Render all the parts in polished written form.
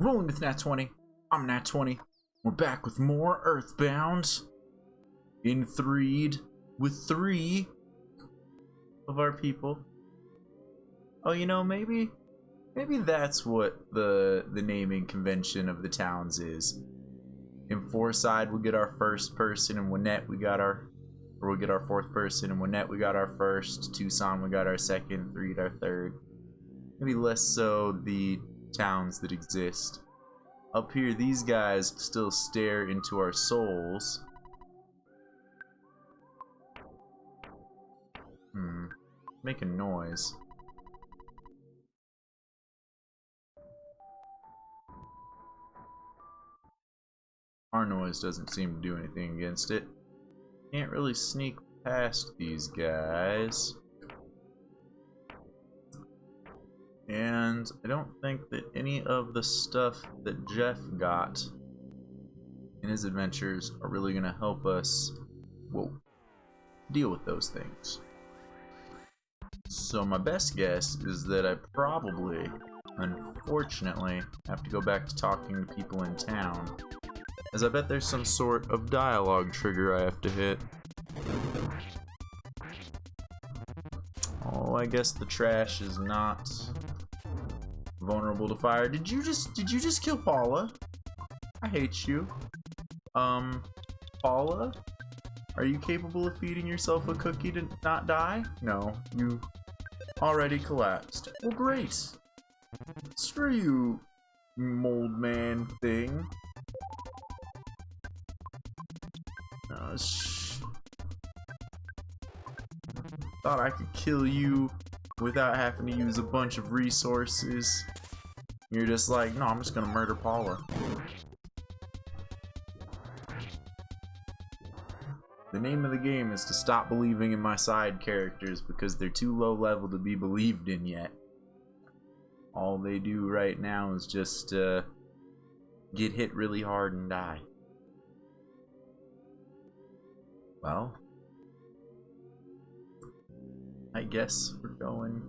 Rolling with Nat 20. I'm Nat 20. We're back with more EarthBound. In threed with 3 of our people. Oh, you know, maybe that's what the naming convention of the towns is. In Forside, we'll get our first person. In Winnett, we'll get our fourth person. In Winnett, we got our first. Tucson, we got our second. Threed, our third. Maybe less so the towns that exist. Up here, these guys still stare into our souls. Making noise. Our noise doesn't seem to do anything against it. Can't really sneak past these guys. And I don't think that any of the stuff that Jeff got in his adventures are really going to help us, deal with those things. So my best guess is that I probably, unfortunately, have to go back to talking to people in town, as I bet there's some sort of dialogue trigger I have to hit. Oh, I guess the trash is not vulnerable to fire. Did you just kill Paula? I hate you. Paula? Are you capable of feeding yourself a cookie to not die? No, you already collapsed. Well, great. Screw you, mold man thing. Thought I could kill you without having to use a bunch of resources. You're just like, no, I'm just gonna murder Paula. The name of the game is to stop believing in my side characters because they're too low level to be believed in yet. All they do right now is just get hit really hard and die. Well, I guess we're going.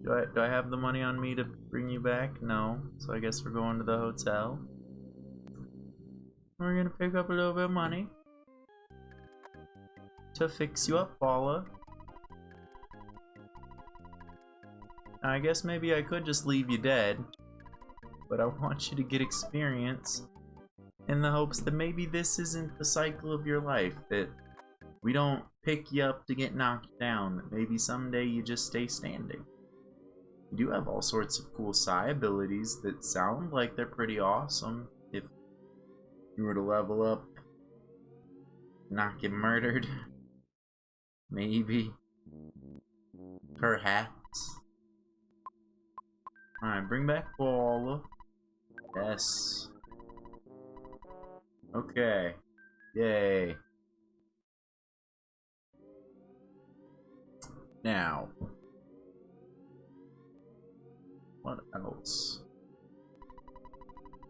Do I have the money on me to bring you back? No. So I guess we're going to the hotel. We're gonna pick up a little bit of money to fix you up, Paula. I guess maybe I could just leave you dead, but I want you to get experience in the hopes that maybe this isn't the cycle of your life, that we don't pick you up to get knocked down, that maybe someday you just stay standing. You do have all sorts of cool psi abilities that sound like they're pretty awesome if you were to level up, not get murdered. Maybe. Perhaps. Alright, bring back Paula. Yes. Okay. Yay. Now, what else?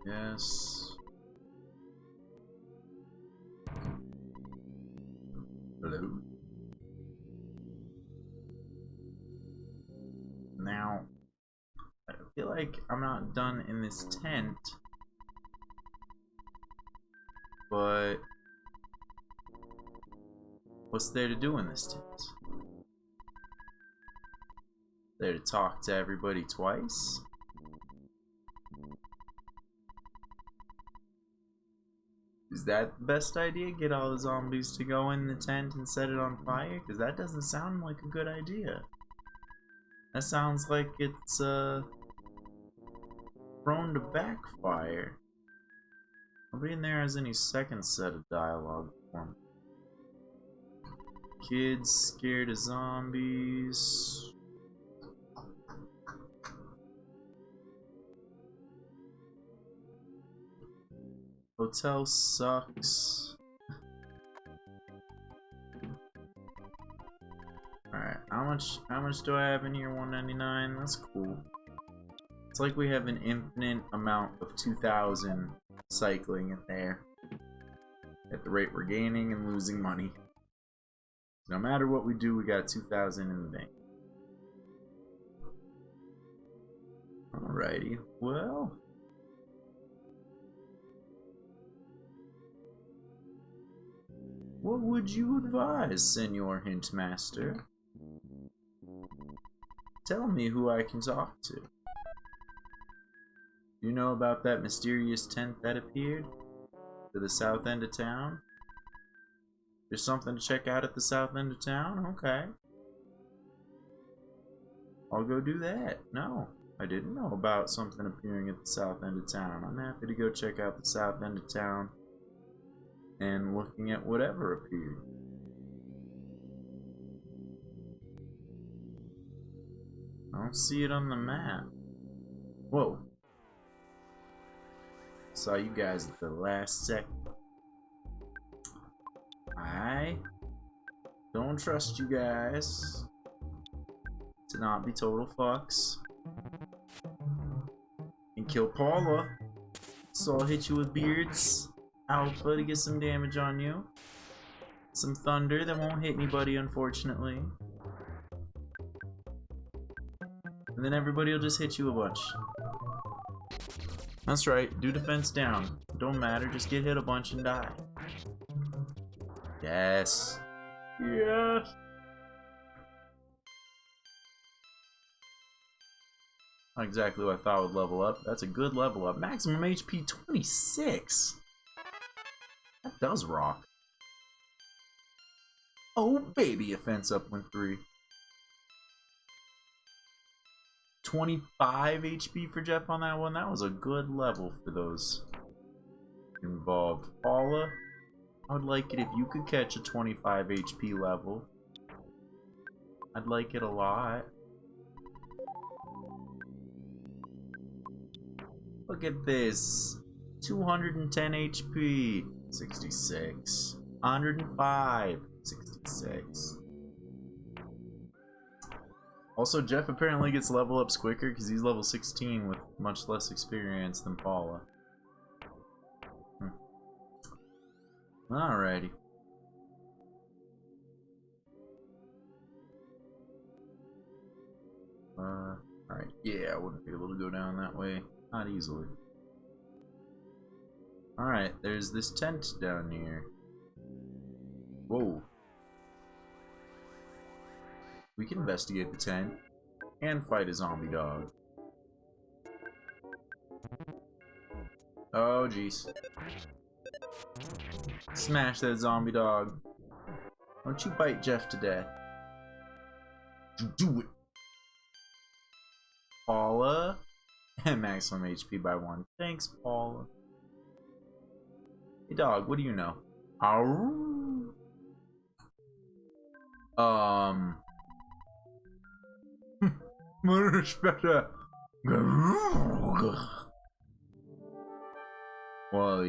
Yes. Hello. Now, I feel like I'm not done in this tent, but what's there to do in this tent? There to talk to everybody twice? Is that the best idea? Get all the zombies to go in the tent and set it on fire? Because that doesn't sound like a good idea. That sounds like it's prone to backfire. Nobody in there has any second set of dialogue for me. Kids scared of zombies. Hotel sucks. Alright, how much do I have in here? $199? That's cool. It's like we have an infinite amount of 2,000 cycling in there. At the rate we're gaining and losing money. No matter what we do, we got 2,000 in the bank. Alrighty, well, What would you advise, Senor Hintmaster? Tell me who I can talk to. Do you know about that mysterious tent that appeared to the south end of town? There's something to check out at the south end of town? Okay. I'll go do that. No, I didn't know about something appearing at the south end of town. I'm happy to go check out the south end of town and looking at whatever appeared. I don't see it on the map. Whoa. Saw you guys at the last second. I don't trust you guys to not be total fucks and kill Paula. So I'll hit you with beards alpha to get some damage on you. Some thunder that won't hit anybody, unfortunately. And then everybody will just hit you a bunch. That's right, do defense down. Don't matter, just get hit a bunch and die. Yes. Yes. Not exactly what I thought would level up. That's a good level up. Maximum HP 26. That does rock. Oh baby, offense up went 3. 25 HP for Jeff on that one. That was a good level for those involved. Paula, I would like it if you could catch a 25 HP level. I'd like it a lot. Look at this. 210 HP. 66. 105. 66. Also, Jeff apparently gets level ups quicker because he's level 16 with much less experience than Paula. Alrighty. Alright, yeah, I wouldn't be able to go down that way. Not easily. Alright, there's this tent down here. Whoa. We can investigate the tent and fight a zombie dog. Oh, jeez. Smash that zombie dog. Don't you bite Jeff to death. You do it. Paula. And maximum HP by 1. Thanks, Paula. Hey, dog, what do you know? Ow. Much better. Well,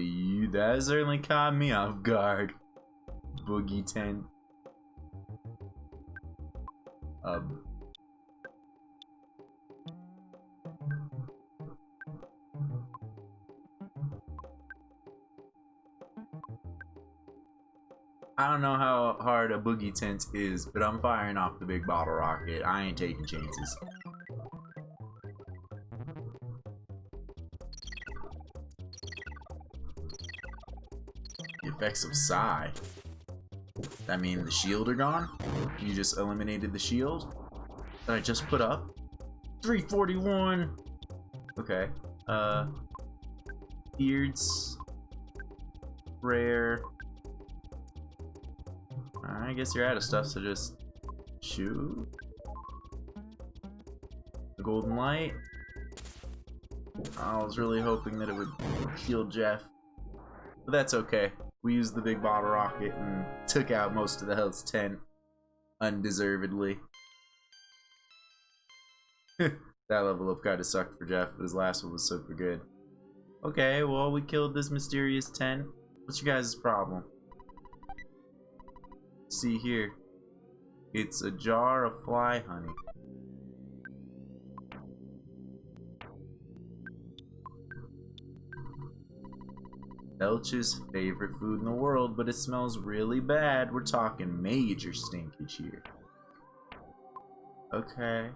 that certainly caught me off guard. Boogie tent. I don't know how hard a boogie tent is, but I'm firing off the big bottle rocket. I ain't taking chances. The effects of Psy. That mean the shield are gone? You just eliminated the shield that I just put up? 341! Okay. Beards. Rare. I guess you're out of stuff, so just shoot. The golden light. I was really hoping that it would heal Jeff, but that's okay. We used the big bottle rocket and took out most of the Hell's tent undeservedly. That level up kind of sucked for Jeff, but his last one was super good. Okay, well, we killed this mysterious tent. What's your guys' problem? See here, it's a jar of fly honey. Belch's favorite food in the world, but it smells really bad. We're talking major stinkage here. Okay.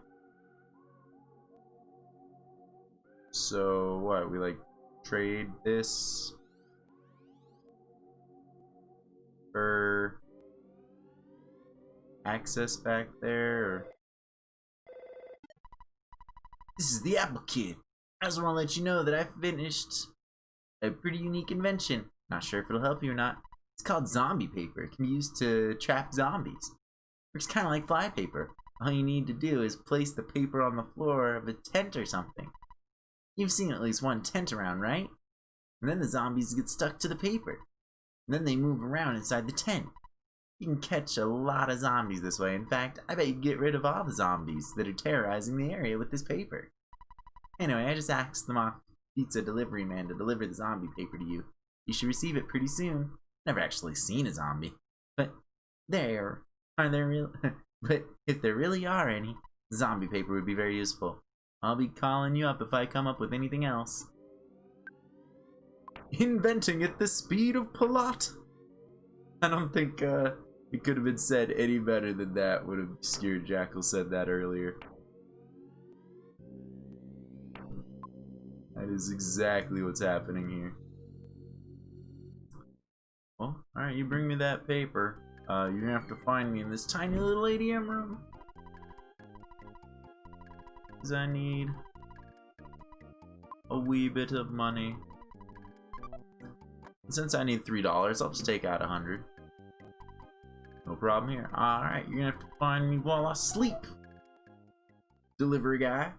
So what, we like trade this for access back there? Or... This is the Apple Kid. I just want to let you know that I finished a pretty unique invention. Not sure if it'll help you or not. It's called zombie paper. It can be used to trap zombies. Works kind of like flypaper. All you need to do is place the paper on the floor of a tent or something. You've seen at least one tent around, right? And then the zombies get stuck to the paper. And then they move around inside the tent. You can catch a lot of zombies this way. In fact, I bet you can get rid of all the zombies that are terrorizing the area with this paper. Anyway, I just asked the mock pizza delivery man to deliver the zombie paper to you. You should receive it pretty soon. Never actually seen a zombie. But are there real? But if there really are any, zombie paper would be very useful. I'll be calling you up if I come up with anything else. Inventing at the speed of Palat. I don't think it could have been said any better than that when Obscure Jackal said that earlier. That is exactly what's happening here. Well, alright, you bring me that paper. You're gonna have to find me in this tiny little ATM room. Because I need a wee bit of money. And since I need $3, I'll just take out 100. No problem here. Alright, you're gonna have to find me while I sleep. Delivery guy.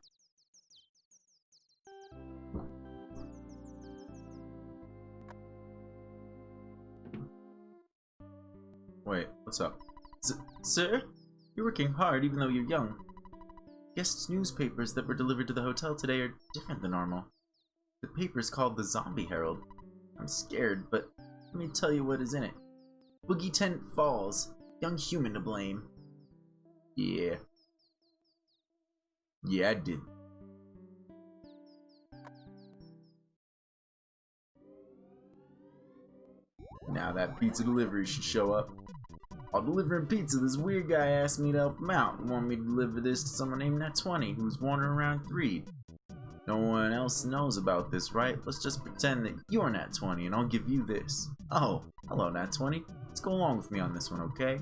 Wait, what's up? Sir? You're working hard even though you're young. Guess newspapers that were delivered to the hotel today are different than normal. The paper's called the Zombie Herald. I'm scared, but let me tell you what is in it. Boogie Tent Falls. Young human to blame. Yeah. Yeah, I did. Now that pizza delivery should show up. While delivering pizza, this weird guy asked me to help him out and wanted me to deliver this to someone named Nat20 who's wandering around Threed. No one else knows about this, right? Let's just pretend that you're Nat20 and I'll give you this. Oh, hello Nat20. Let's go along with me on this one, okay?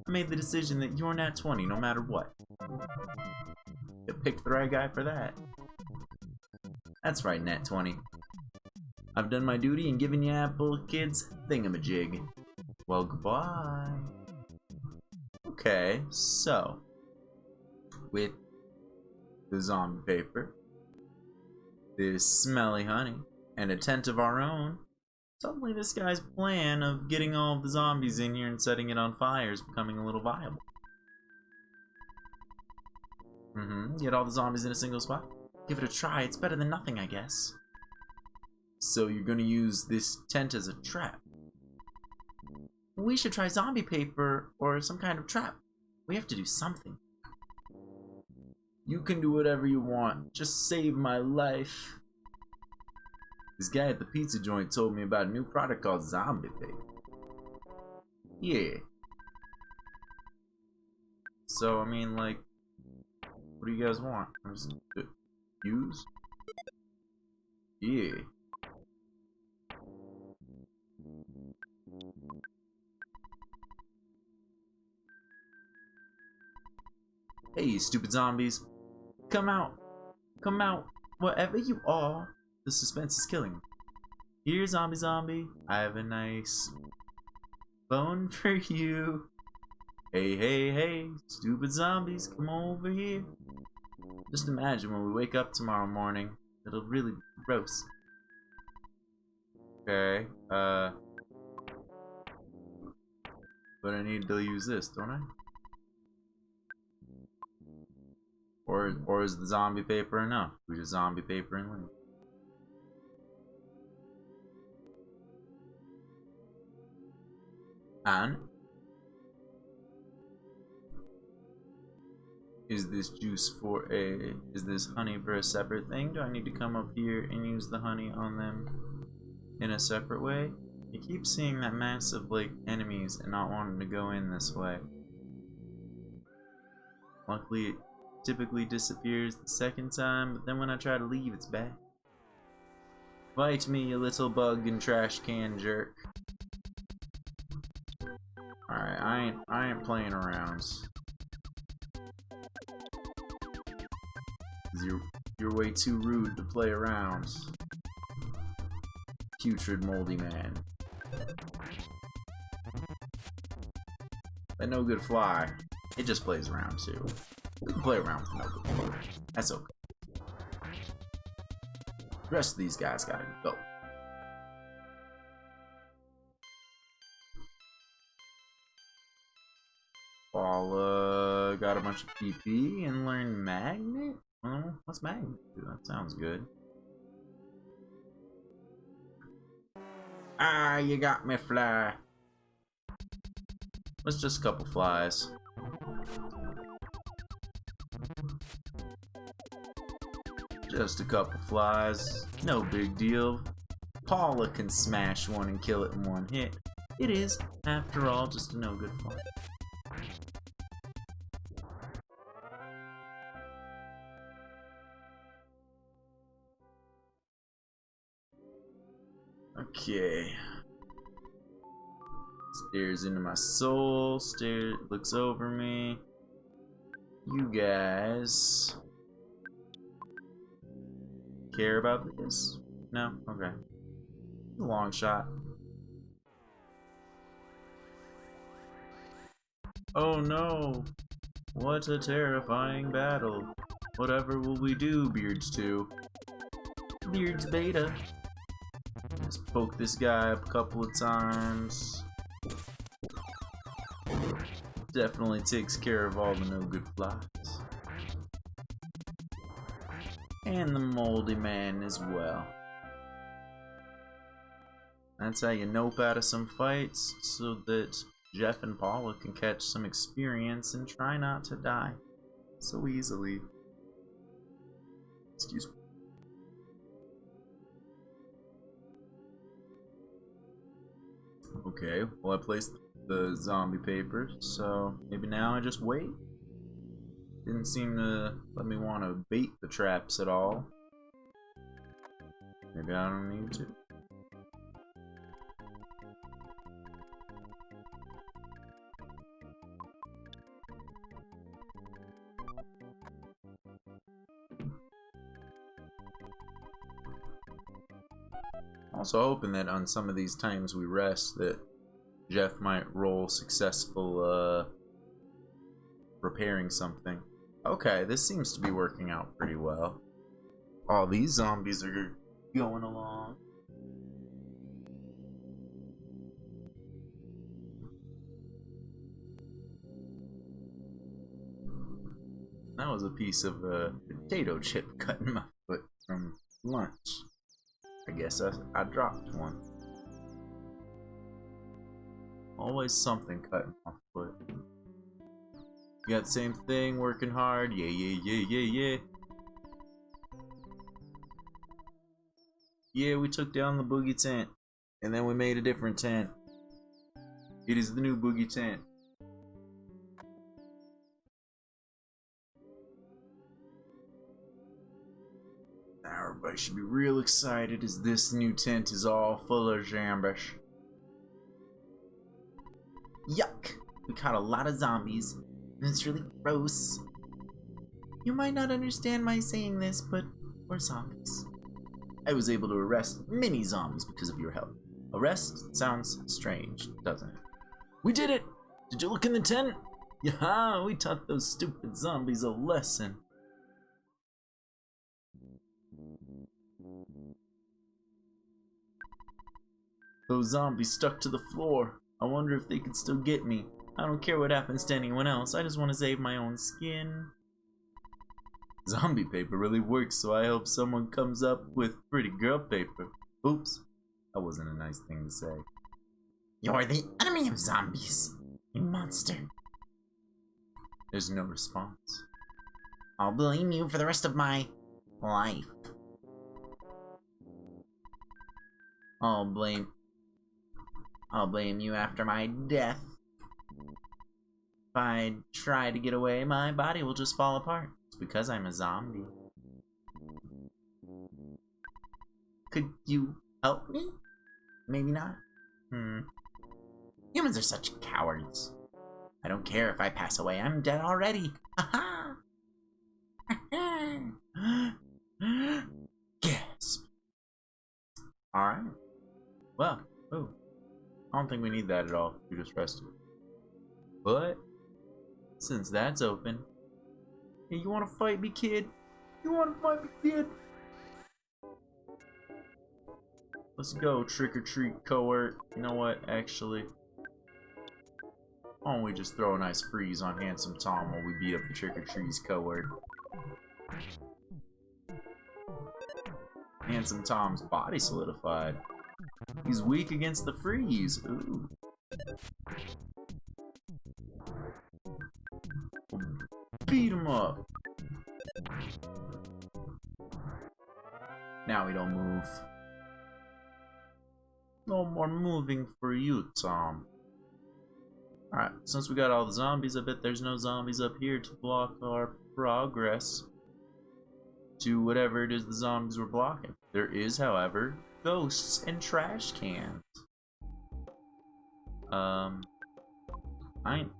I made the decision that you're Nat20 no matter what. You picked the right guy for that. That's right, Nat20. I've done my duty and given you Apple Kids thingamajig. Well, goodbye. Okay, so with the zombie paper, this smelly honey, and a tent of our own, suddenly this guy's plan of getting all of the zombies in here and setting it on fire is becoming a little viable. Get all the zombies in a single spot. Give it a try, it's better than nothing, I guess. So you're gonna use this tent as a trap. We should try zombie paper or some kind of trap. We have to do something. You can do whatever you want. Just save my life. This guy at the pizza joint told me about a new product called zombie paper. Yeah. So, I mean, like, what do you guys want? Use? Yeah. Hey, you stupid zombies. Come out. Come out. Wherever you are. The suspense is killing me. Here, zombie. I have a nice bone for you. Hey, stupid zombies, come over here. Just imagine when we wake up tomorrow morning, it'll really be gross. Okay, but I need to use this, don't I? Or is the zombie paper enough? We just zombie paper and leave. And is this honey for a separate thing? Do I need to come up here and use the honey on them in a separate way? I keep seeing that massive like enemies and not wanting to go in this way. Luckily it typically disappears the second time, but then when I try to leave it's back. Bite me, you little bug and trash can jerk. Alright, I ain't playing around. You're way too rude to play around. Putrid moldy man. That no good fly. It just plays around too. We can play around with no good fly. That's okay. The rest of these guys gotta go. Paula got a bunch of PP and learned magnet? Well, what's magnet do? That sounds good. Ah, you got me, fly. It's just a couple flies. Just a couple flies. No big deal. Paula can smash one and kill it in one hit. It is, after all, just a no good fly. Okay. Stares into my soul, looks over me. You guys care about this? No? Okay. Long shot. Oh no! What a terrifying battle. Whatever will we do, Beards 2? Beards Beta. Just poke this guy up a couple of times. Definitely takes care of all the no good flies. And the moldy man as well. That's how you nope out of some fights, so that Jeff and Paula can catch some experience and try not to die so easily. Excuse me. Okay, well I placed the zombie paper, so maybe now I just wait. Didn't seem to let me want to bait the traps at all. Maybe I don't need to. Also hoping that on some of these times we rest that Jeff might roll successful repairing something. Okay, this seems to be working out pretty well. All these zombies are going along. That was a piece of potato chip cut in my foot from lunch. I guess I dropped one. Always something cut in my foot. You got the same thing, working hard. Yeah, yeah, yeah, yeah, yeah. Yeah, we took down the boogie tent. And then we made a different tent. It is the new boogie tent. Now everybody should be real excited as this new tent is all full of zombies. Yuck! We caught a lot of zombies. And it's really gross. You might not understand my saying this, but we're zombies. I was able to arrest many zombies because of your help. Arrest sounds strange, doesn't it? We did it! Did you look in the tent? Yeah, we taught those stupid zombies a lesson. Those zombies stuck to the floor. I wonder if they could still get me. I don't care what happens to anyone else. I just want to save my own skin. Zombie paper really works, so I hope someone comes up with pretty girl paper. Oops. That wasn't a nice thing to say. You're the enemy of zombies, you monster. There's no response. I'll blame you for the rest of my life. I'll blame you after my death. If I try to get away, my body will just fall apart. It's because I'm a zombie. Could you help me? Maybe not. Humans are such cowards. I don't care if I pass away. I'm dead already. Ha ha. Gasp. Alright. Well, ooh. I don't think we need that at all. We just rested. But, since that's open, hey, you wanna fight me, kid? You wanna fight me, kid? Let's go, trick or treat cohort. You know what, actually? Why don't we just throw a nice freeze on Handsome Tom while we beat up the trick or trees cohort? Handsome Tom's body solidified. He's weak against the freeze. Ooh. Beat him up. Now we don't move. No more moving for you, Tom. Alright, since we got all the zombies, I bet there's no zombies up here to block our progress to whatever it is the zombies were blocking. There is, however, ghosts and trash cans. I ain't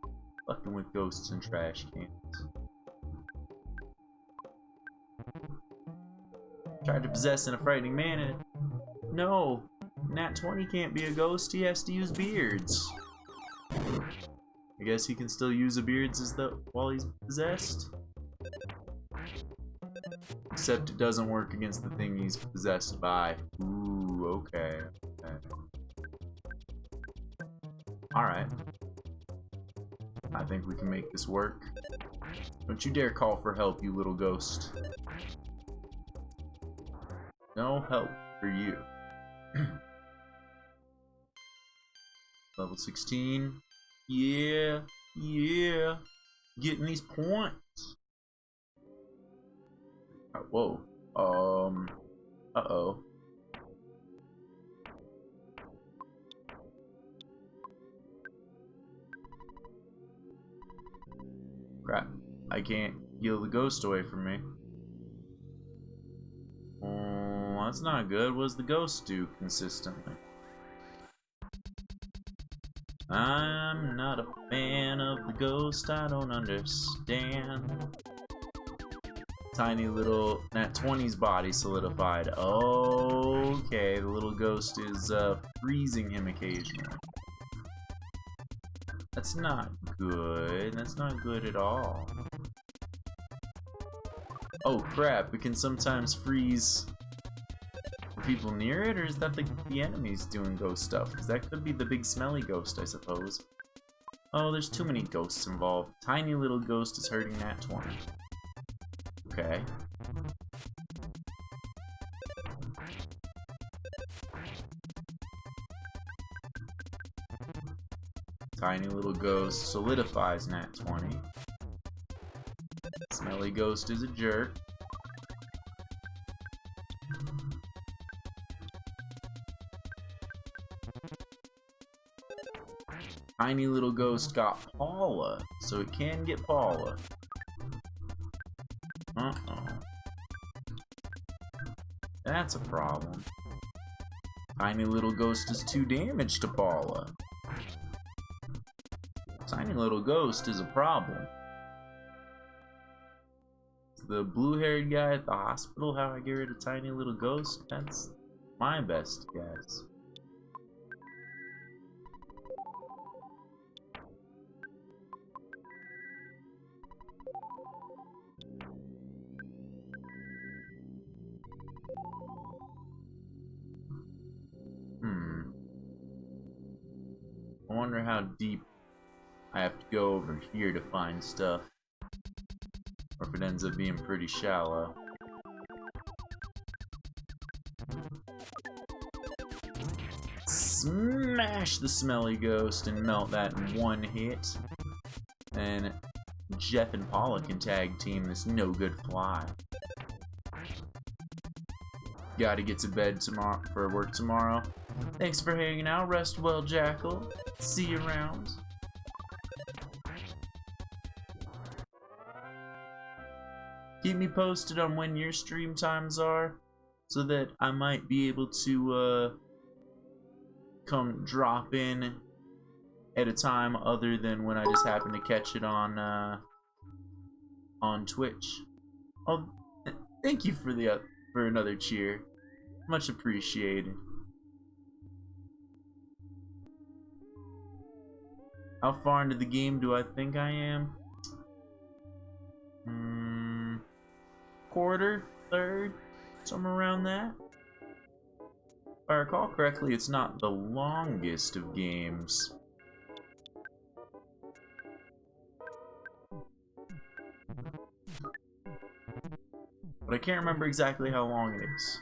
fucking with ghosts and trash cans. Tried to possess in a frightening manner. No, Nat 20 can't be a ghost. He has to use beards. I guess he can still use the beards while he's possessed. Except it doesn't work against the thing he's possessed by. Ooh, okay. Alright. I think we can make this work. Don't you dare call for help, you little ghost. No help for you. Level 16. Yeah, yeah. Getting these points. Oh, whoa. Uh-oh. Crap. I can't heal the ghost away from me. Oh, that's not good. What does the ghost do consistently? I'm not a fan of the ghost. I don't understand. Tiny little Nat 20's body solidified. Okay, the little ghost is freezing him occasionally. That's not good. That's not good at all. Oh crap, we can sometimes freeze people near it, or is that the enemies doing ghost stuff? Because that could be the big smelly ghost, I suppose. Oh, there's too many ghosts involved. Tiny little ghost is hurting Nat 20. Okay. Tiny little ghost solidifies Nat 20. Smelly ghost is a jerk. Tiny little ghost got Paula, so it can get Paula. Uh-oh. That's a problem. Tiny little ghost is 2 damage to Paula. Tiny little ghost is a problem. The blue-haired guy at the hospital, how I get rid of tiny little ghost, that's my best guess. I wonder how deep I have to go over here to find stuff. Or if it ends up being pretty shallow. Smash the smelly ghost and melt that in 1 hit. And Jeff and Paula can tag team this no good fly. Gotta get to bed tomorrow for work tomorrow. Thanks for hanging out. Rest well, Jackal. See you around. Keep me posted on when your stream times are, so that I might be able to come drop in at a time other than when I just happen to catch it on Twitch. Oh, thank you for another cheer. Much appreciated. How far into the game do I think I am? Quarter, third, somewhere around that. If I recall correctly, it's not the longest of games. But I can't remember exactly how long it is.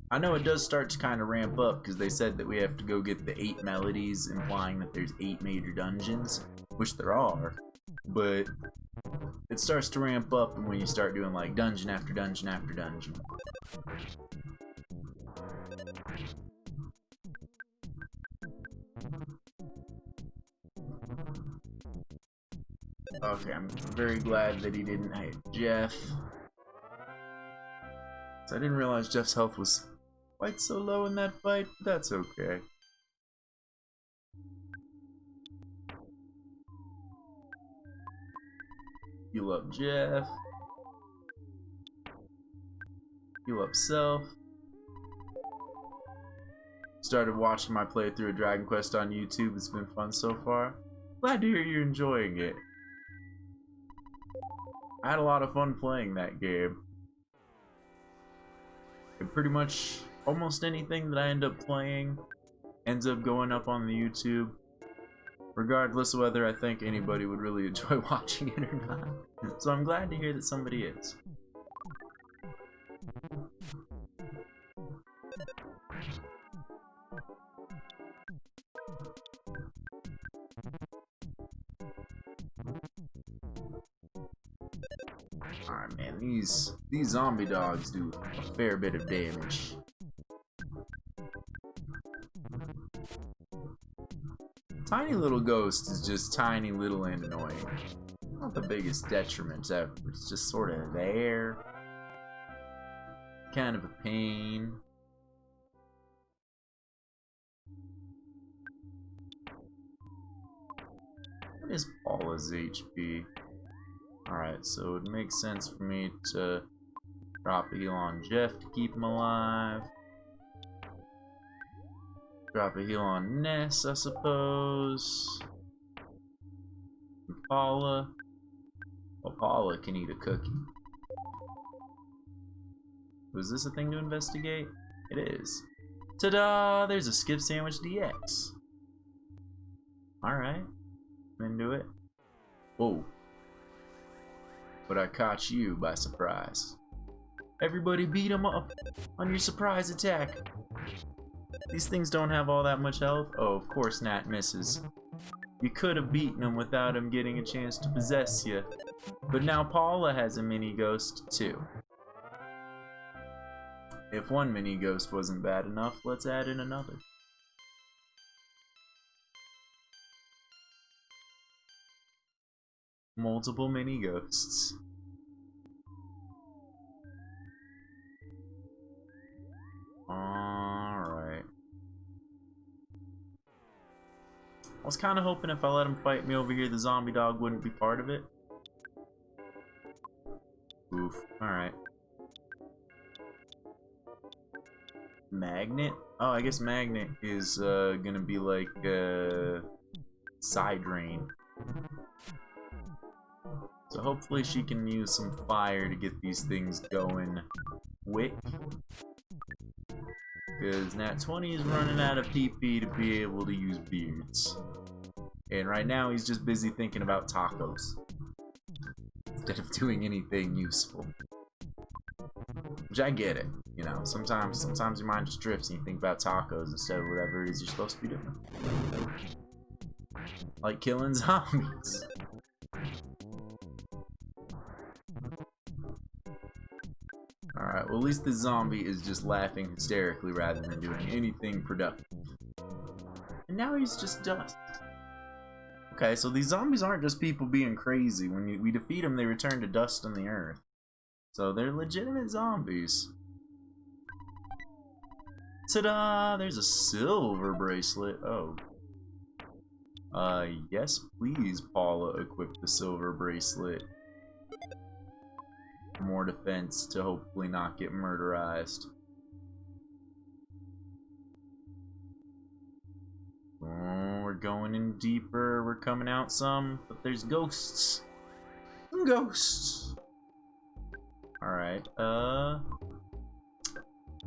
I know it does start to kind of ramp up because they said that we have to go get the 8 melodies, implying that there's 8 major dungeons, which there are, but it starts to ramp up when you start doing like dungeon after dungeon after dungeon. Okay, I'm very glad that he didn't hit Jeff. So I didn't realize Jeff's health was quite so low in that fight, but that's okay. Heal up Jeff. Heal up self. Started watching my playthrough of Dragon Quest on YouTube. It's been fun so far. Glad to hear you're enjoying it. I had a lot of fun playing that game. And pretty much almost anything that I end up playing ends up going up on the YouTube, regardless of whether I think anybody would really enjoy watching it or not. So I'm glad to hear that somebody is. Alright, man, these zombie dogs do a fair bit of damage. Tiny little ghost is just tiny little and annoying. Not the biggest detriment ever, it's just sort of there. Kind of a pain. What is Paula's HP? Alright, so it makes sense for me to drop a heal on Jeff to keep him alive. Drop a heal on Ness, I suppose. And Paula. Well, Paula can eat a cookie. Was this a thing to investigate? It is. Ta-da! There's a skip sandwich DX. Alright. I'm into it. Whoa. But I caught you by surprise. Everybody beat him up on your surprise attack. These things don't have all that much health. Oh, of course Nat misses. You could have beaten him without him getting a chance to possess you. But now Paula has a mini ghost too. If one mini ghost wasn't bad enough, let's add in another. Multiple mini ghosts. Alright. I was kind of hoping if I let him fight me over here, the zombie dog wouldn't be part of it. Oof. Alright. Magnet? Oh, I guess Magnet is gonna be like side drain. So hopefully she can use some fire to get these things going quick. Because Nat 20 is running out of PP to be able to use beards. And right now he's just busy thinking about tacos. Instead of doing anything useful. Which I get it, you know, sometimes your mind just drifts and you think about tacos instead of whatever it is you're supposed to be doing. Like killing zombies. Alright, well at least the zombie is just laughing hysterically rather than doing anything productive. And now he's just dust. Okay, so these zombies aren't just people being crazy. When we defeat them, they return to dust on the earth. So they're legitimate zombies. Ta-da! There's a silver bracelet. Oh. Yes, please, Paula, equip the silver bracelet. More defense to hopefully not get murderized. Oh, we're going in deeper. We're coming out some, but there's ghosts. Ghosts. Alright,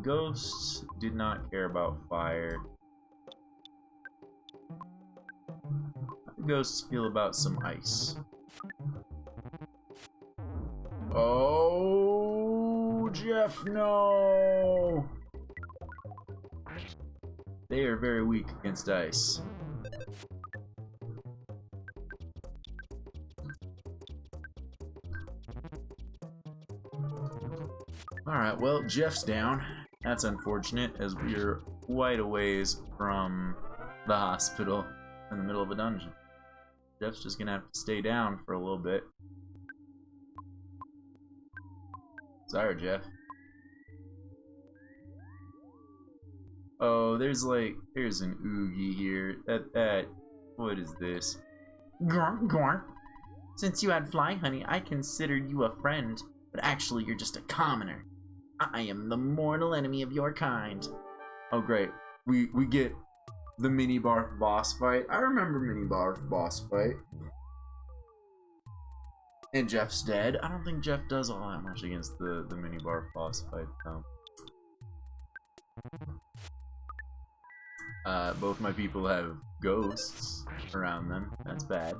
ghosts did not care about fire. How do ghosts feel about some ice? Oh, Jeff, no! They are very weak against ice. Alright, well, Jeff's down. That's unfortunate, as we're quite a ways from the hospital in the middle of a dungeon. Jeff's just gonna have to stay down for a little bit. Sorry, Jeff. Oh, there's an oogie here. What is this? Gorn, gorn. Since you had fly honey, I considered you a friend, but actually you're just a commoner. I am the mortal enemy of your kind. Oh great, we get the mini barf boss fight. I remember mini barf boss fight. And Jeff's dead. I don't think Jeff does all that much against the mini barf boss fight though. Both my people have ghosts around them. That's bad.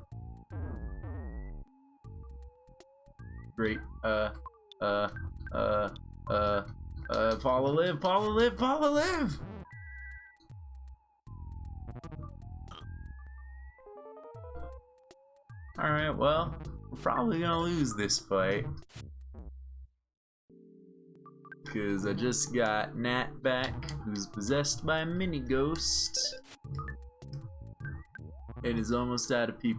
Great. Paula live, Paula live, Paula live! Alright, well, we're probably gonna lose this fight. Because I just got Nat back, who's possessed by a mini ghost. It is almost out of PP.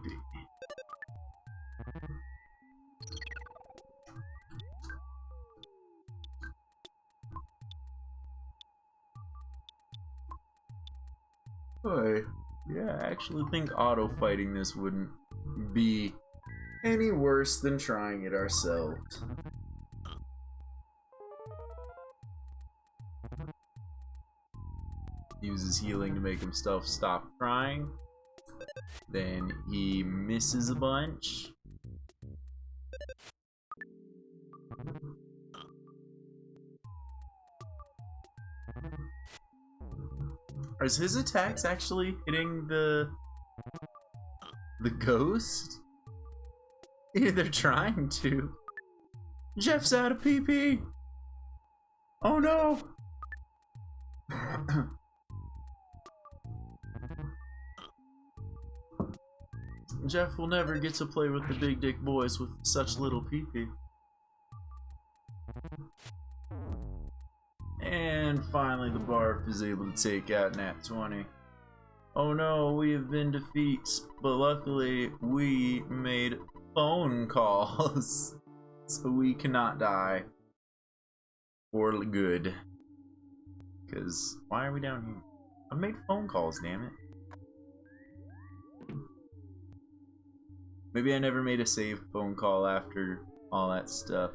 Boy, yeah, I actually think auto fighting this wouldn't be any worse than trying it ourselves. Uses healing to make himself stop crying. Then he misses a bunch. Is his attacks actually hitting the ghost? Yeah, they're trying to. Jeff's out of PP. Oh no. Jeff will never get to play with the big dick boys with such little PP. And finally the barf is able to take out Nat 20. Oh no, we have been defeated, but luckily we made phone calls. So we cannot die. For good. Because, why are we down here? I made phone calls, damn it. Maybe I never made a save phone call after all that stuff.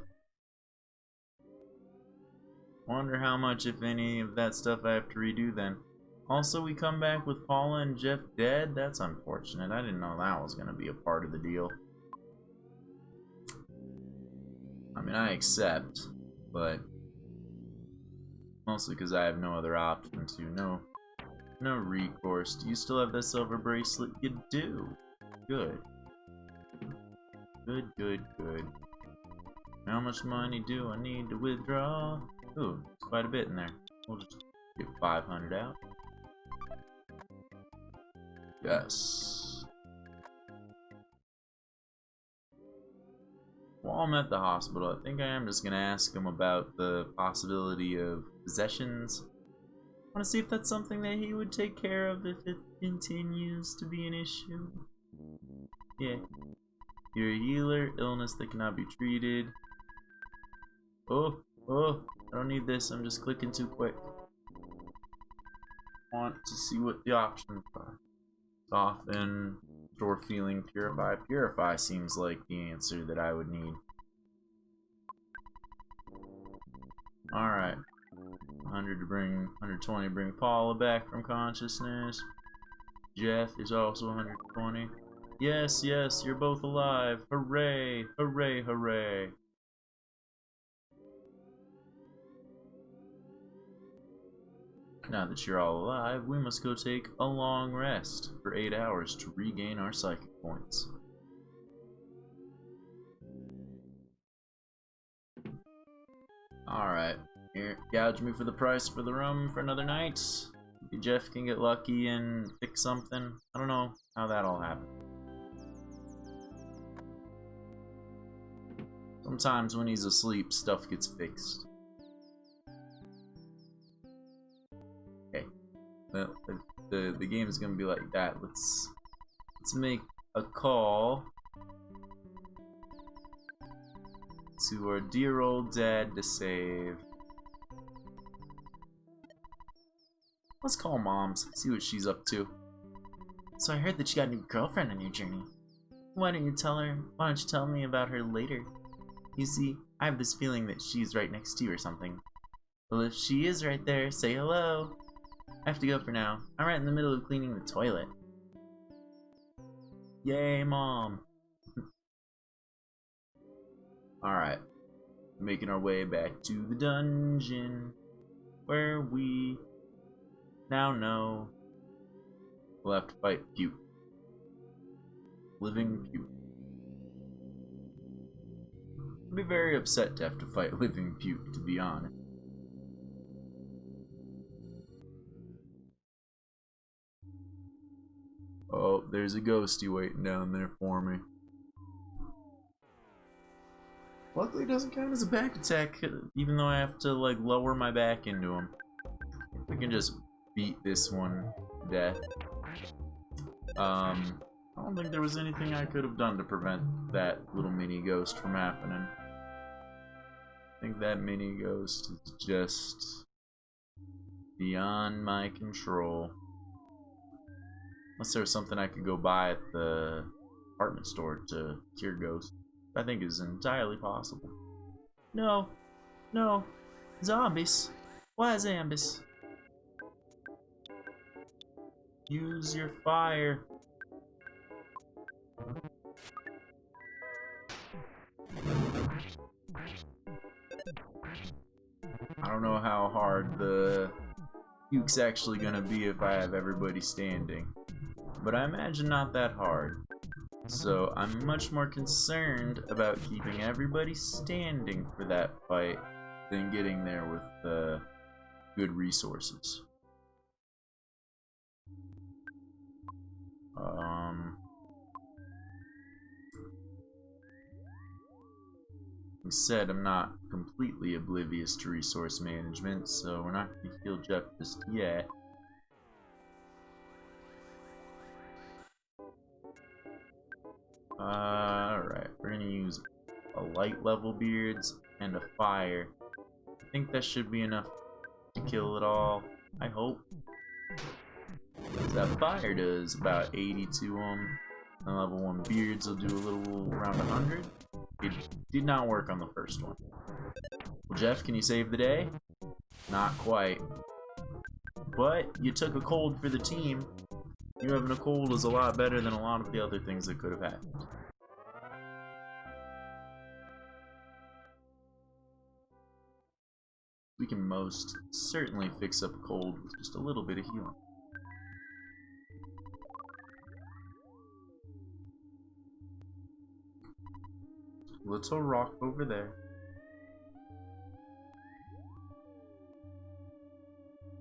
Wonder how much, if any, of that stuff I have to redo then. Also, we come back with Paula and Jeff dead? That's unfortunate. I didn't know that was going to be a part of the deal. I mean, I accept, but mostly because I have no other option to. No recourse. Do you still have that silver bracelet? You do. Good. Good, good, good. How much money do I need to withdraw? Ooh, quite a bit in there. We'll just get 500 out. Yes. While I'm at the hospital, I think I am just gonna ask him about the possibility of possessions. I want to see if that's something that he would take care of if it continues to be an issue. Yeah. You're a healer, illness that cannot be treated. Oh, I don't need this, I'm just clicking too quick. want to see what the options are. Soften, restore feeling, purify. Purify seems like the answer that I would need. Alright. 100 to bring, 120 to bring Paula back from consciousness. Jeff is also 120. Yes, yes, you're both alive. Hooray, hooray, hooray. Now that you're all alive, we must go take a long rest for 8 hours to regain our psychic points. Alright, here, gouge me for the price for the room for another night. Maybe Jeff can get lucky and fix something. I don't know how that all happened. Sometimes when he's asleep, stuff gets fixed. Well, if the game is gonna be like that, let's make a call to our dear old dad to save. Let's call Mom's, see what she's up to. So I heard that you got a new girlfriend on your journey. Why don't you tell me about her later? You see, I have this feeling that she's right next to you or something. Well, if she is right there, say hello. I have to go for now. I'm right in the middle of cleaning the toilet. Yay, Mom! Alright. Making our way back to the dungeon, where we now know we'll have to fight Puke. Living Puke. I'd be very upset to have to fight Living Puke, to be honest. Oh, there's a ghosty waiting down there for me. Luckily it doesn't count as a back attack, even though I have to like lower my back into him. We can just beat this one to death. I don't think there was anything I could have done to prevent that little mini ghost from happening. I think that mini ghost is just beyond my control. Unless there was something I could go buy at the department store to cure ghosts. I think is entirely possible. No. No. Zombies. Why zombies? Use your fire. I don't know how hard the Puke's actually gonna be if I have everybody standing, but I imagine not that hard. So I'm much more concerned about keeping everybody standing for that fight than getting there with good resources. Like I said, I'm not completely oblivious to resource management, so we're not going to heal Jeff just yet. Alright, we're going to use a light level beards and a fire. I think that should be enough to kill it all, I hope. That fire does about 80 to them, and level 1 beards will do a little around 100. It did not work on the first one. Well, Jeff, can you save the day? Not quite. But you took a cold for the team. You having a cold is a lot better than a lot of the other things that could have happened. We can most certainly fix up a cold with just a little bit of healing. Little rock over there.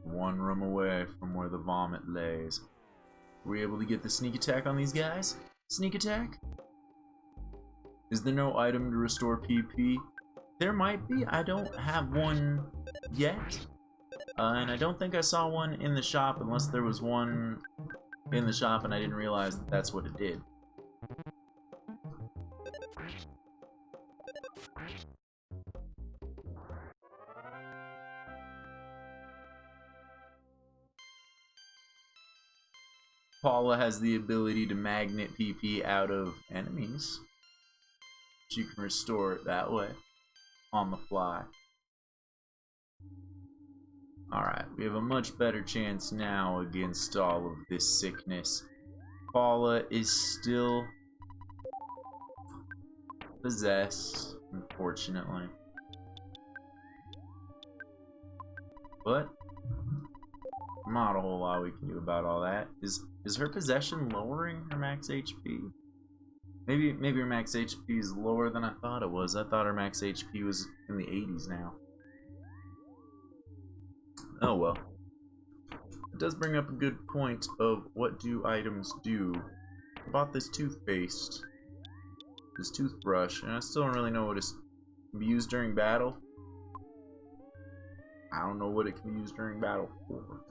One room away from where the vomit lays. Were we able to get the sneak attack on these guys? Sneak attack? Is there no item to restore PP? There might be. I don't have one yet. And I don't think I saw one in the shop unless there was one in the shop and I didn't realize that that's what it did. Paula has the ability to magnet PP out of enemies. She can restore it that way, on the fly. Alright, we have a much better chance now against all of this sickness. Paula is still possessed, unfortunately. But not a whole lot we can do about all that. Is her possession lowering her max HP? Maybe her max HP is lower than I thought it was. I thought her max HP was in the 80s now. Oh well. It does bring up a good point of what do items do. I bought this toothpaste, this toothbrush, and I still don't really know what it can be used during battle. I don't know what it can be used during battle for.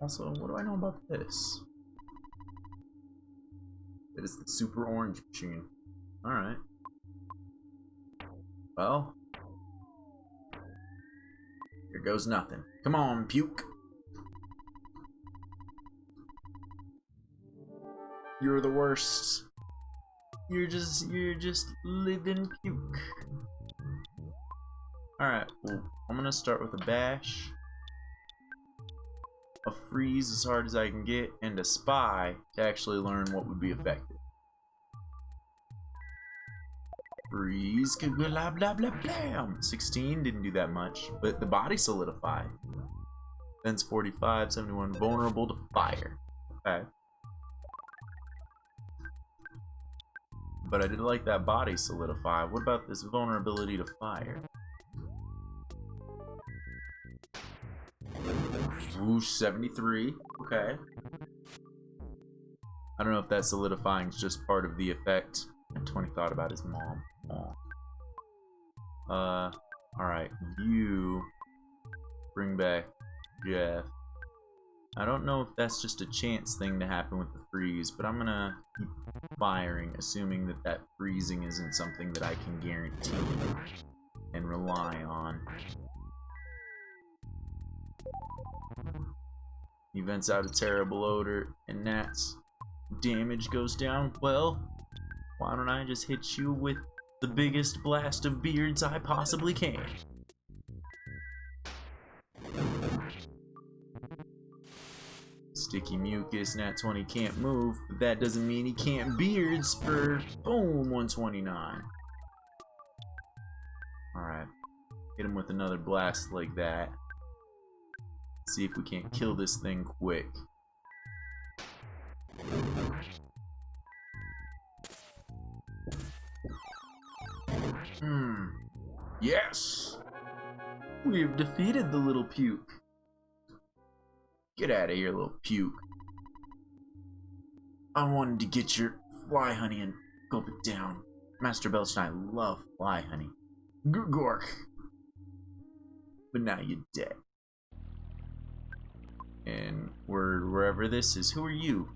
Also, what do I know about this? It is the super orange machine. Alright. Well, here goes nothing. Come on, puke. You're the worst. You're just living puke. Alright, well, I'm gonna start with a bash, a freeze as hard as I can get, and a spy to actually learn what would be effective. Freeze, blah blah blah blam. 16 didn't do that much, but the body solidified. Defense 45, 71, vulnerable to fire. Okay. But I did like that body solidify. What about this vulnerability to fire? Ooh, 73. Okay. I don't know if that solidifying is just part of the effect. And 20 thought about his mom. Alright. You bring back Jeff. I don't know if that's just a chance thing to happen with the freeze, but I'm gonna keep firing, assuming that that freezing isn't something that I can guarantee and rely on. Events out a terrible odor, and Nat's damage goes down. Well, why don't I just hit you with the biggest blast of beards I possibly can? Sticky mucus, Nat 20 can't move, but that doesn't mean he can't beards for boom 129. Alright, hit him with another blast like that. See if we can't kill this thing quick. Yes! We've defeated the little puke. Get out of here, little puke. I wanted to get your fly honey and gulp it down. Master Belch and I love fly honey. Gork. But now you're dead. And wherever this is, who are you?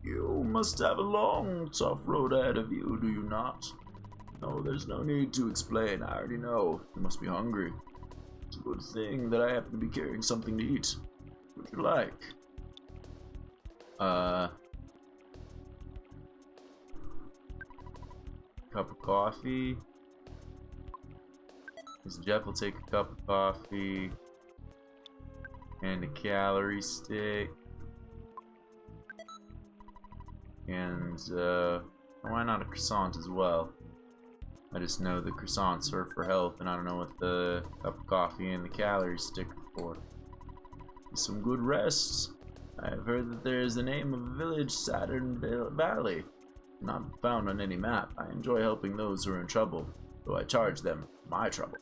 You must have a long, tough road ahead of you, do you not? No, there's no need to explain. I already know. You must be hungry. It's a good thing that I happen to be carrying something to eat. What would you like? Cup of coffee. Because Jeff will take a cup of coffee. And a calorie stick. And, why not a croissant as well? I just know the croissants are for health, and I don't know what the cup of coffee and the calorie stick are for. Some good rest. I've heard that there is the name of a village, Saturn Valley. Not found on any map. I enjoy helping those who are in trouble, though I charge them my trouble.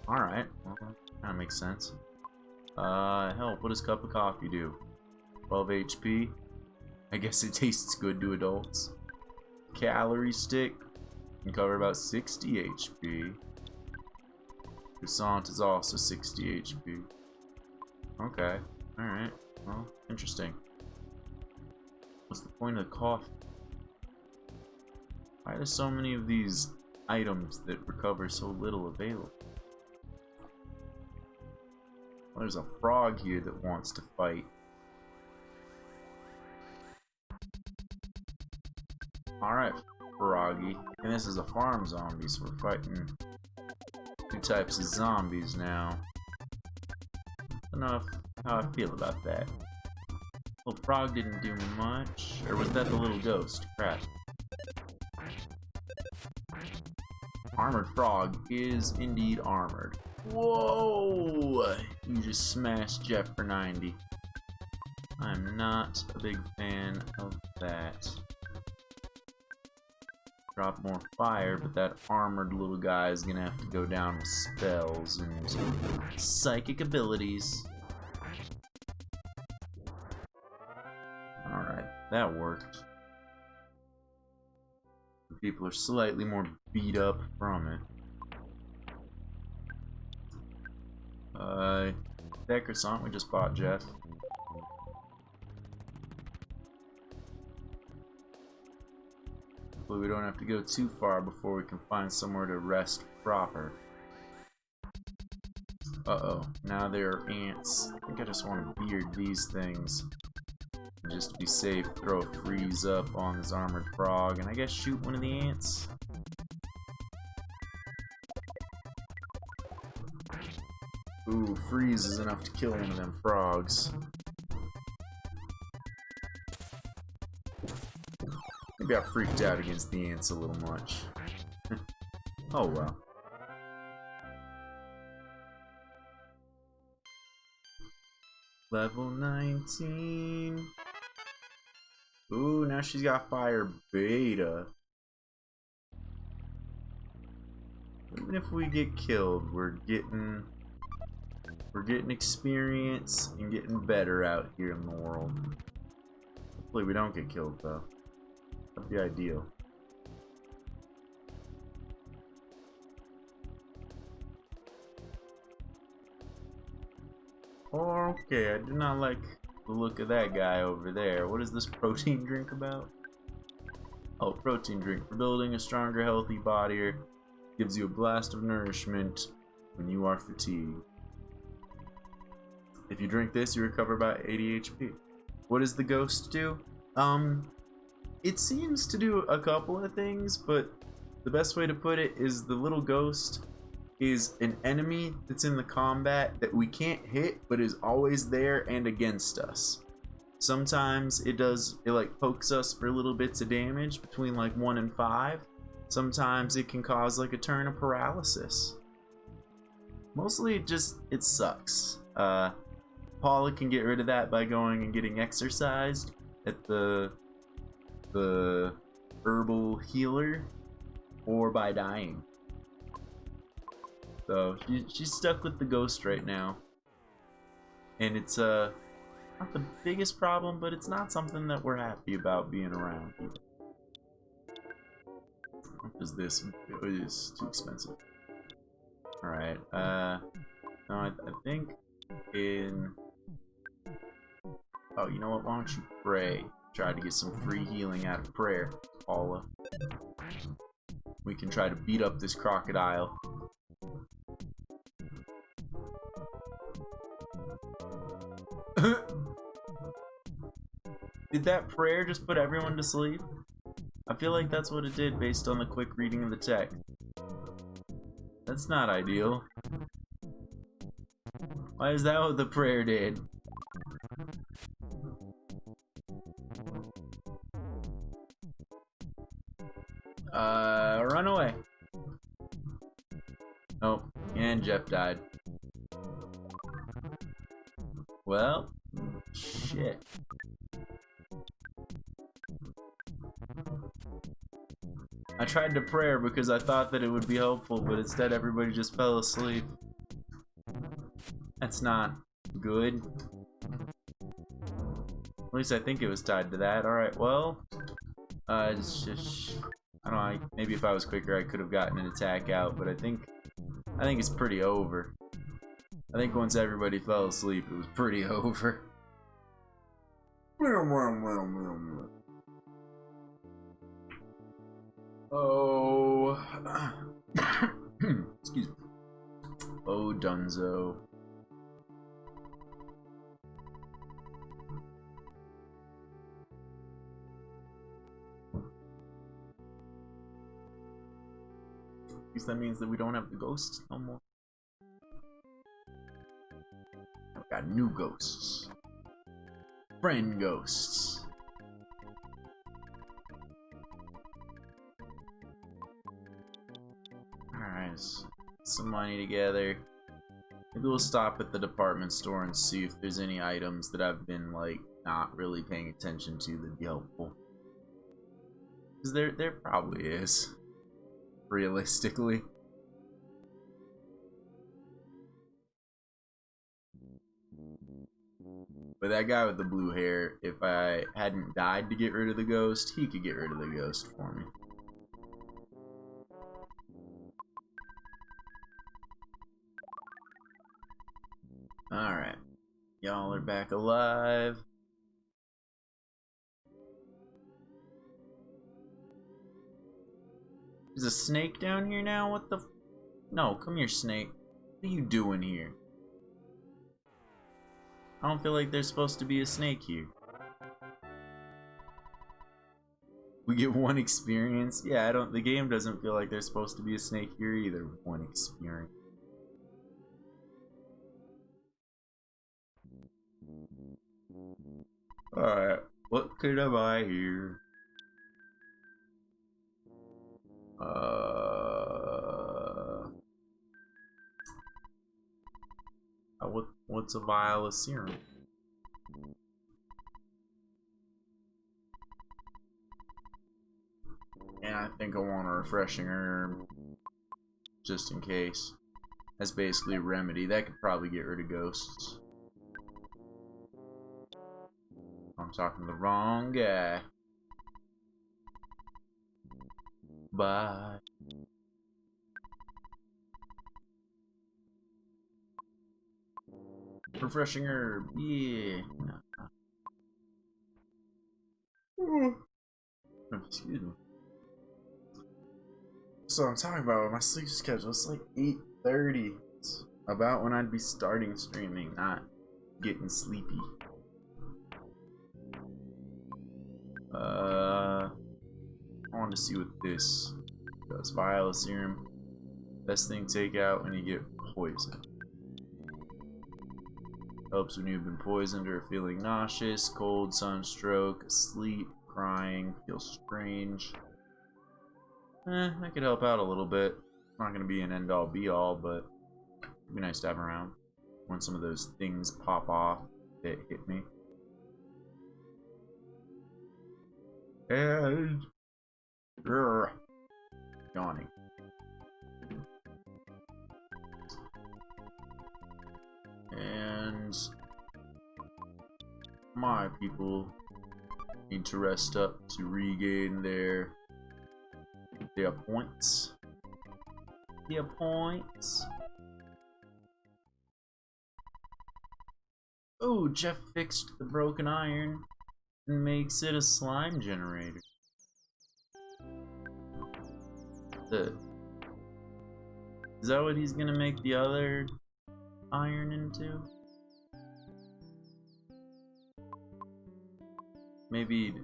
Alright, well, that makes sense. Help, what does cup of coffee do? 12 HP? I guess it tastes good to adults. Calorie stick can cover about 60 HP. Croissant is also 60 HP. Okay, alright, well, interesting. What's the point of the coffee? Why are there so many of these items that recover so little available? Well, there's a frog here that wants to fight. Alright, Froggy. And this is a farm zombie, so we're fighting two types of zombies now. I don't know how I feel about that. Little frog didn't do much. Or was that the little ghost? Crap. Armored frog is indeed armored. Whoa! You just smashed Jeff for 90. I'm not a big fan of that. Drop more fire, but that armored little guy is gonna have to go down with spells and psychic abilities. Alright, that worked. People are slightly more beat up from it. That croissant we just bought, Jeff. Hopefully we don't have to go too far before we can find somewhere to rest proper. Uh-oh, now there are ants. I think I just want to beard these things. Just to be safe, throw a freeze up on this armored frog, and I guess shoot one of the ants. Ooh, freeze is enough to kill one of them frogs. Maybe I freaked out against the ants a little much. Oh well. Level 19. Ooh, now she's got fire beta. Even if we get killed, we're getting experience and getting better out here in the world. Hopefully we don't get killed though. That'd be ideal. Okay, I do not like the look of that guy over there. What is this protein drink about? Oh, protein drink. For building a stronger, healthy body. Gives you a blast of nourishment when you are fatigued. If you drink this, you recover about 80 HP. What does the ghost do? It seems to do a couple of things, but the best way to put it is the little ghost is an enemy that's in the combat that we can't hit, but is always there and against us. Sometimes it like pokes us for little bits of damage between like 1 and 5. Sometimes it can cause like a turn of paralysis. Mostly it sucks. Paula can get rid of that by going and getting exercised at the herbal healer, or by dying. So she's stuck with the ghost right now, and it's not the biggest problem, but it's not something that we're happy about being around. What is this? It is too expensive. All right. No, I think in. Oh, you know what? Why don't you pray? Try to get some free healing out of prayer, Paula. We can try to beat up this crocodile. Did that prayer just put everyone to sleep? I feel like that's what it did based on the quick reading of the text. That's not ideal. Why is that what the prayer did? Run away. Oh, and Jeff died. Well, shit. I tried to pray because I thought that it would be helpful, but instead everybody just fell asleep. That's not good. At least I think it was tied to that. Alright, well, it's just, I don't know, maybe if I was quicker I could have gotten an attack out, but I think it's pretty over. I think once everybody fell asleep, it was pretty over. Oh, excuse me. Oh, Dunzo. least that means that we don't have the ghosts no more. I've got new ghosts. Friend ghosts. Alright, let's get some money together. Maybe we'll stop at the department store and see if there's any items that I've been, like, not really paying attention to that'd be helpful. Because there probably is. Realistically. But that guy with the blue hair, if I hadn't died to get rid of the ghost, he could get rid of the ghost for me. Alright. Y'all are back alive. There's a snake down here now? What the f— No, come here, snake. What are you doing here? I don't feel like there's supposed to be a snake here. We get 1 experience? Yeah, the game doesn't feel like there's supposed to be a snake here either. 1 experience. Alright, what could I buy here? What's a vial of serum? And I think I want a refreshing herb, just in case. That's basically a remedy. That could probably get rid of ghosts. I'm talking to the wrong guy. Bye. Refreshing herb, yeah. Excuse me. So I'm talking about my sleep schedule. It's like 8:30. It's about when I'd be starting streaming, not getting sleepy. I wanted to see what this does. Vial of serum. Best thing to take out when you get poisoned. Helps when you've been poisoned or feeling nauseous, cold, sunstroke, asleep, crying, feel strange. That could help out a little bit. Not gonna be an end-all be-all, but it'd be nice to have around when some of those things pop off that hit me. And yawning. And my people need to rest up to regain their points. Their points. Oh, Jeff fixed the broken iron and makes it a slime generator. Is that what he's gonna make the other iron into? Maybe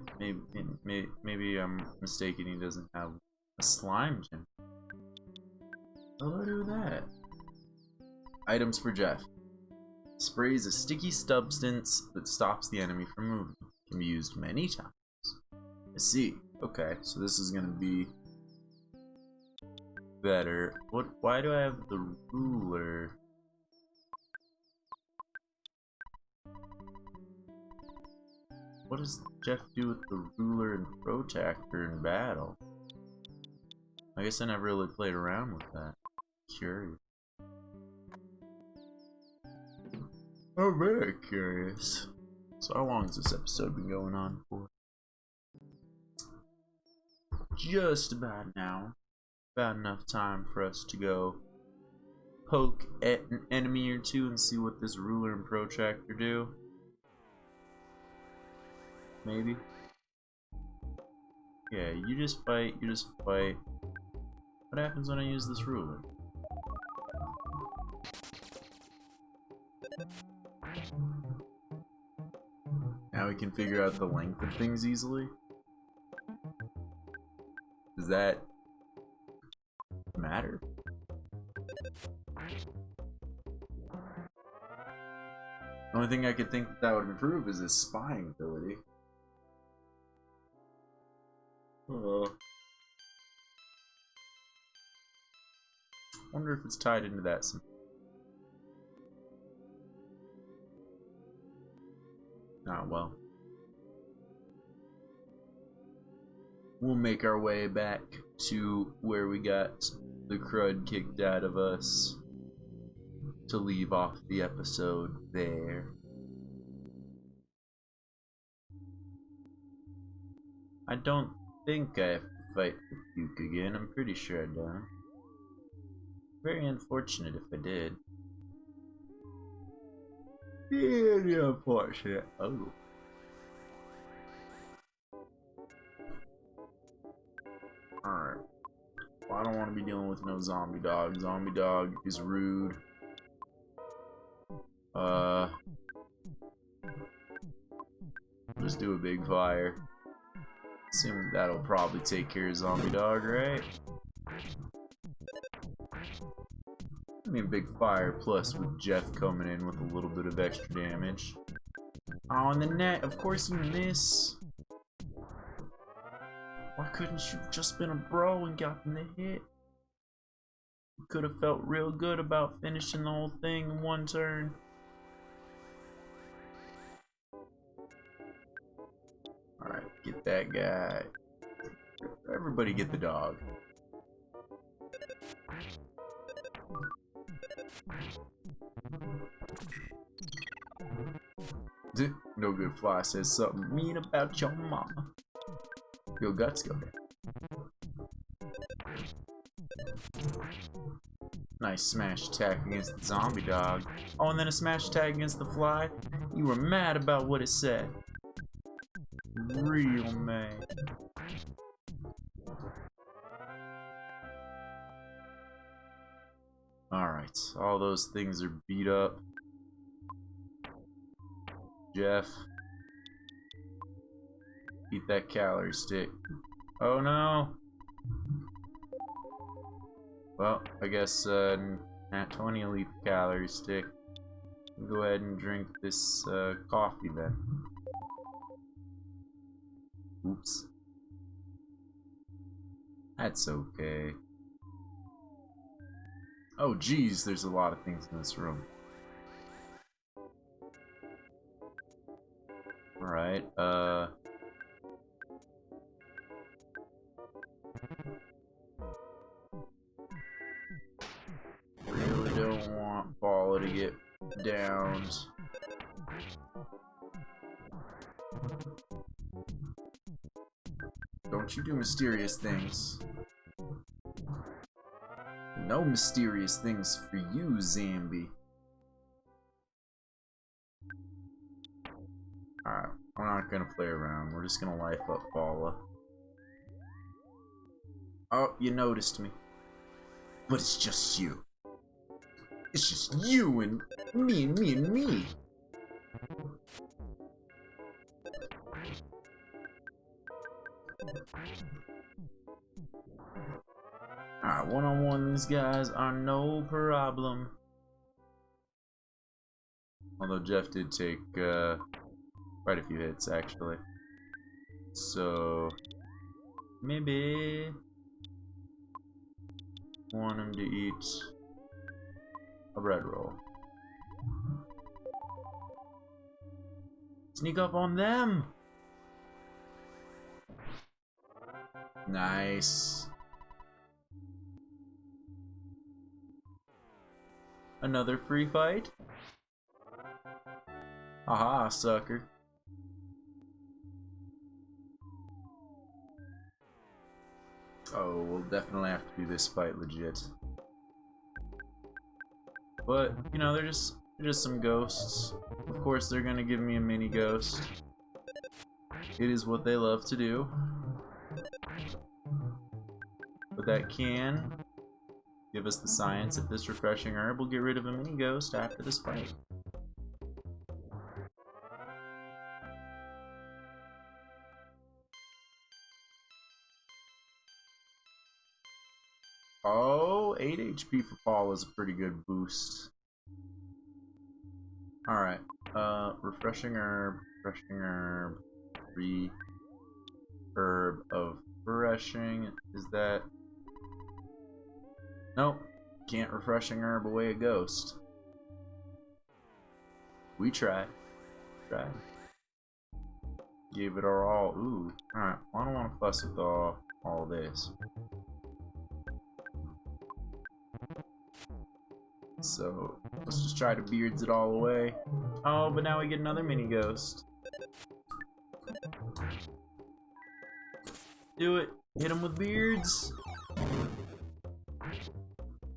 I'm mistaken. He doesn't have a slime generator. I'll do that. Items for Jeff. Sprays a sticky substance that stops the enemy from moving. Can be used many times. I see. Okay, so this is gonna be better. Why do I have the ruler? What does Jeff do with the ruler and protractor in battle? I guess I never really played around with that. Curious. I'm very curious. So how long has this episode been going on for? Just about an hour. About enough time for us to go poke at an enemy or two and see what this ruler and protractor do. Maybe. Yeah, you just fight, you just fight. What happens when I use this ruler? Now we can figure out the length of things easily. Is that matter. The only thing I could think that would improve is his spying ability. Wonder if it's tied into that. Ah, well. We'll make our way back to where we got the crud kicked out of us to leave off the episode there. I don't think I have to fight the Duke again. I'm pretty sure I don't. Very unfortunate if I did. Very unfortunate. Oh. Alright. Well, I don't want to be dealing with no zombie dog. Zombie dog is rude. Just do a big fire. Assume that'll probably take care of zombie dog, right? I mean, big fire plus with Jeff coming in with a little bit of extra damage. Oh, and the net, of course you miss. Why couldn't you just been a bro and gotten the hit? You could have felt real good about finishing the whole thing in one turn. Alright, get that guy. Everybody get the dog. No good fly says something mean about your mama. Your guts go down. Nice smash attack against the zombie dog. Oh, and then a smash attack against the fly. You were mad about what it said. Real mad. Alright, all those things are beat up. Jeff. Eat that calorie stick. Oh no! Well, I guess Nat 20 will eat the calorie stick. Go ahead and drink this coffee then. Oops. That's okay. Oh geez, there's a lot of things in this room. Alright, really don't want Paula to get downed. Don't you do mysterious things. No mysterious things for you, Zambi. Alright, I'm not gonna play around. We're just gonna life up Paula. Oh, you noticed me. But it's just you. It's just you and me and me and me. Alright, one-on-one, these guys are no problem. Although Jeff did take quite a few hits, actually. So, maybe want him to eat a bread roll. Sneak up on them! Nice. Another free fight? Aha, sucker. Oh, we'll definitely have to do this fight legit. But, you know, they're just some ghosts. Of course, they're gonna give me a mini ghost. It is what they love to do. But that can give us the science if this refreshing herb will get rid of a mini ghost after this fight. Oh, 8 HP for Paul is a pretty good boost. Alright. Refreshing herb, 3 herb of refreshing. Is that... Nope. Can't refreshing herb away a ghost. We tried. Gave it our all. Ooh. Alright. I don't want to fuss with all this. So, let's just try to beards it all away. Oh, but now we get another mini ghost. Do it. Hit him with beards.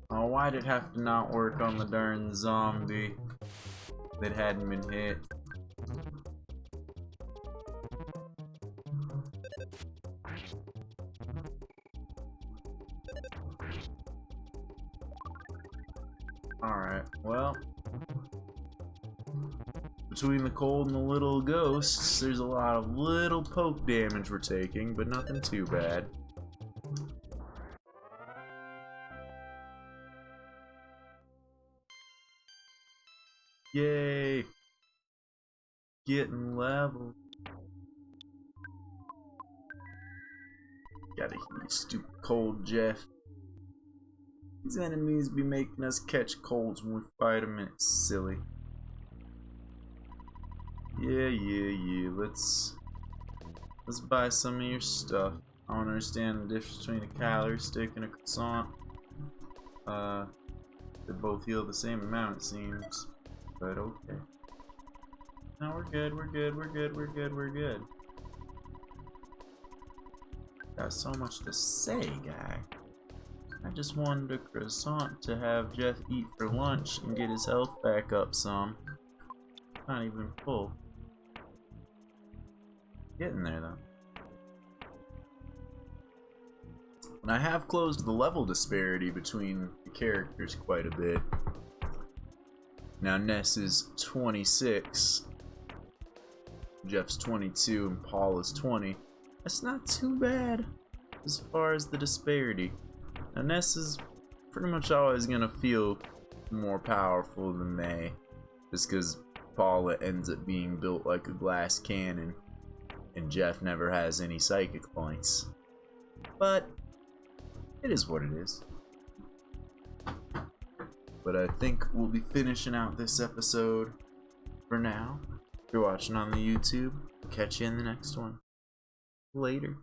Oh, why'd it have to not work on the darn zombie that hadn't been hit? Alright, well, between the cold and the little ghosts, there's a lot of little poke damage we're taking, but nothing too bad. Yay! Getting level. Gotta hear you, stupid cold Jeff. These enemies be making us catch colds when we fight them, and it's silly. Yeah. Let's buy some of your stuff. I don't understand the difference between a calorie stick and a croissant. They both heal the same amount, it seems. But okay. No, we're good. Got so much to say, guy. I just wanted a croissant to have Jeff eat for lunch and get his health back up some. Not even full. Getting there though. And I have closed the level disparity between the characters quite a bit. Now Ness is 26, Jeff's 22, and Paul is 20. That's not too bad as far as the disparity. Now Ness is pretty much always gonna feel more powerful than they, just because Paula ends up being built like a glass cannon, and Jeff never has any psychic points. But it is what it is. But I think we'll be finishing out this episode for now. If you're watching on the YouTube, catch you in the next one. Later.